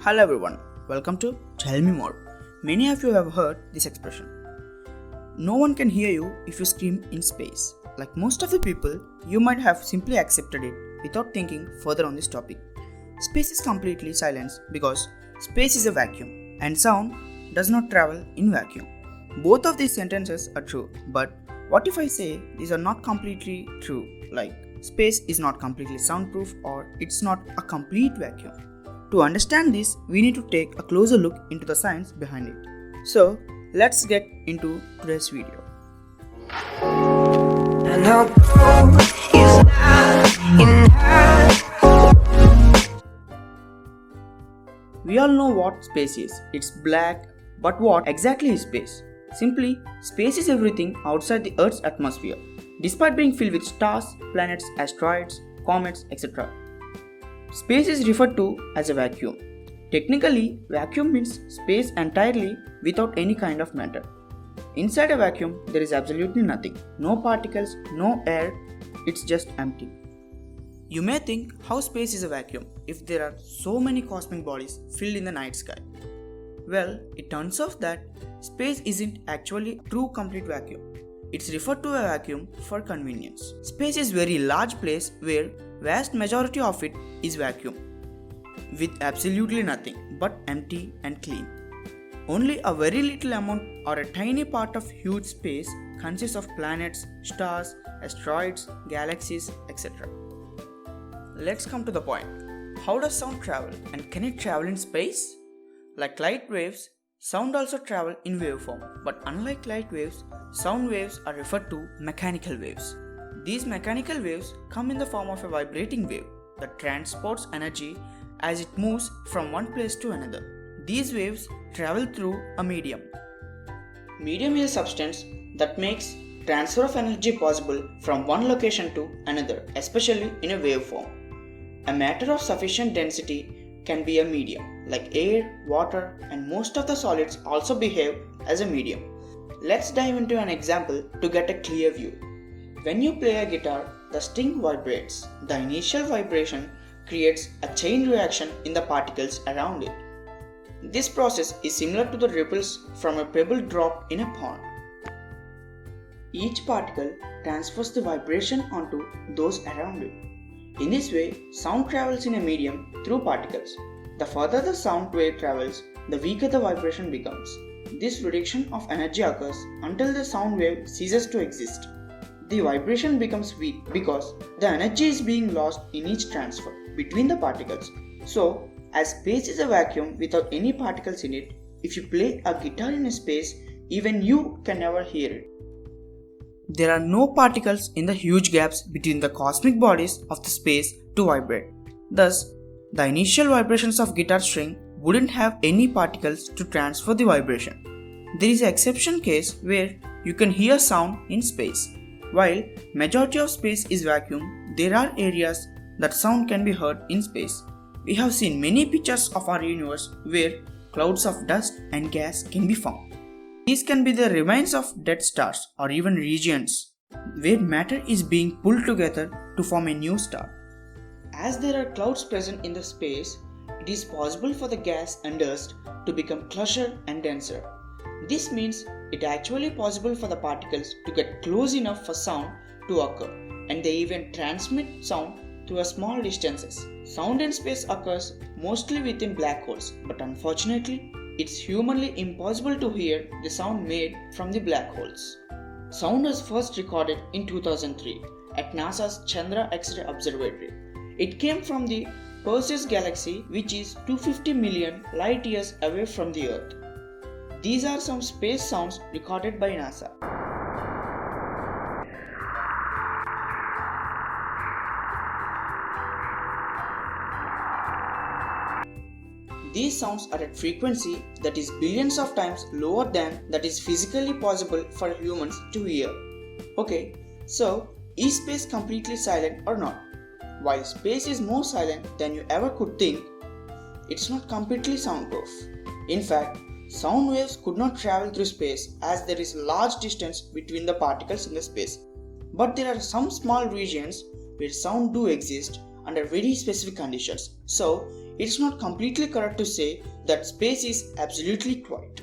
Hello everyone, welcome to Tell Me More. Many of you have heard this expression. No one can hear you if you scream in space. Like most of the people, you might have simply accepted it without thinking further on this topic. Space is completely silent because space is a vacuum and sound does not travel in vacuum. Both of these sentences are true, but what if I say these are not completely true, like space is not completely soundproof or it's not a complete vacuum? To understand this, we need to take a closer look into the science behind it. So, let's get into today's video. We all know what space is. It's black, but what exactly is space? Simply, space is everything outside the Earth's atmosphere, despite being filled with stars, planets, asteroids, comets, etc. Space is referred to as a vacuum. Technically, vacuum means space entirely without any kind of matter. Inside a vacuum, there is absolutely nothing. No particles, no air, it's just empty. You may think how space is a vacuum if there are so many cosmic bodies filled in the night sky. Well, it turns out that space isn't actually a true complete vacuum. It's referred to a vacuum for convenience. Space is a very large place where vast majority of it is vacuum, with absolutely nothing but empty and clean. Only a very little amount or a tiny part of huge space consists of planets, stars, asteroids, galaxies, etc. Let's come to the point. How does sound travel, and can it travel in space? Like light waves, sound also travel in waveform, but unlike light waves, sound waves are referred to mechanical waves. These mechanical waves come in the form of a vibrating wave that transports energy as it moves from one place to another. These waves travel through a medium. Medium is a substance that makes transfer of energy possible from one location to another, especially in a waveform. A matter of sufficient density can be a medium, like air, water, and most of the solids also behave as a medium. Let's dive into an example to get a clear view. When you play a guitar, the string vibrates. The initial vibration creates a chain reaction in the particles around it. This process is similar to the ripples from a pebble dropped in a pond. Each particle transfers the vibration onto those around it. In this way, sound travels in a medium through particles. The further the sound wave travels, the weaker the vibration becomes. This reduction of energy occurs until the sound wave ceases to exist. The vibration becomes weak because the energy is being lost in each transfer between the particles. So, as space is a vacuum without any particles in it, if you play a guitar in a space, even you can never hear it. There are no particles in the huge gaps between the cosmic bodies of the space to vibrate. Thus, the initial vibrations of guitar string wouldn't have any particles to transfer the vibration. There is an exception case where you can hear sound in space. While majority of space is vacuum, there are areas that sound can be heard in space. We have seen many pictures of our universe where clouds of dust and gas can be found. These can be the remains of dead stars or even regions where matter is being pulled together to form a new star. As there are clouds present in the space, it is possible for the gas and dust to become closer and denser. This means it actually possible for the particles to get close enough for sound to occur, and they even transmit sound through a small distances. Sound in space occurs mostly within black holes, but unfortunately, it's humanly impossible to hear the sound made from the black holes. Sound was first recorded in 2003 at NASA's Chandra X-ray Observatory. It came from the Perseus galaxy, which is 250 million light years away from the Earth. These are some space sounds recorded by NASA. These sounds are at frequency that is billions of times lower than that is physically possible for humans to hear. Okay, so is space completely silent or not? While space is more silent than you ever could think, it's not completely soundproof. In fact, sound waves could not travel through space as there is a large distance between the particles in the space. But there are some small regions where sound do exist under very specific conditions. So, it's not completely correct to say that space is absolutely quiet.